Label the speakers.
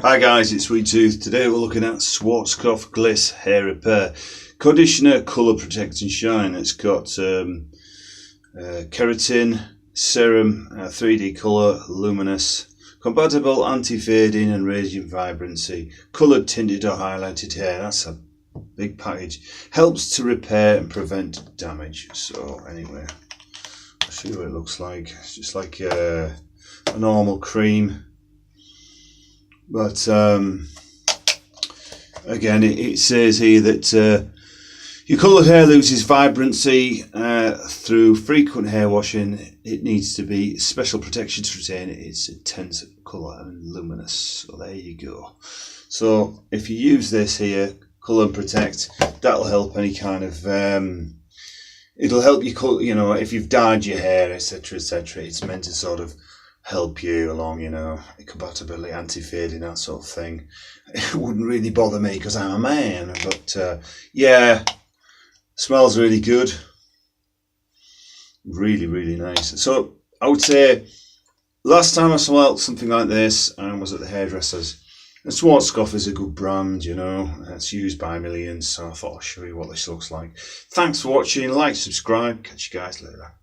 Speaker 1: Hi guys, it's Sweet Tooth. Today we're looking at Schwarzkorpf Gliss Hair Repair Conditioner Colour Protect and Shine. It's got keratin, serum, 3D colour, luminance, compatible anti-fading and radiant vibrancy, coloured, tinted or highlighted hair. That's a big package. Helps to repair and prevent damage. So anyway, I'll show you what it looks like. It's just like a normal cream. But again, it says here that your coloured hair loses vibrancy through frequent hair washing. It needs to be special protection to retain its intense colour and luminous. So there you go. So if you use this here, Colour and Protect, that'll help any kind of it'll help you, you know, if you've dyed your hair, etc, etc. It's meant to sort of help you along, you know, compatibility, anti-fading, that sort of thing. It wouldn't really bother me because I'm a man, but yeah, smells really good, really nice. So I would say last time I smelled something like this was at the hairdresser's. And Schwarzkopf is a good brand, you know, it's used by millions, so I thought I'll show you what this looks like. Thanks for watching, like, subscribe, catch you guys later.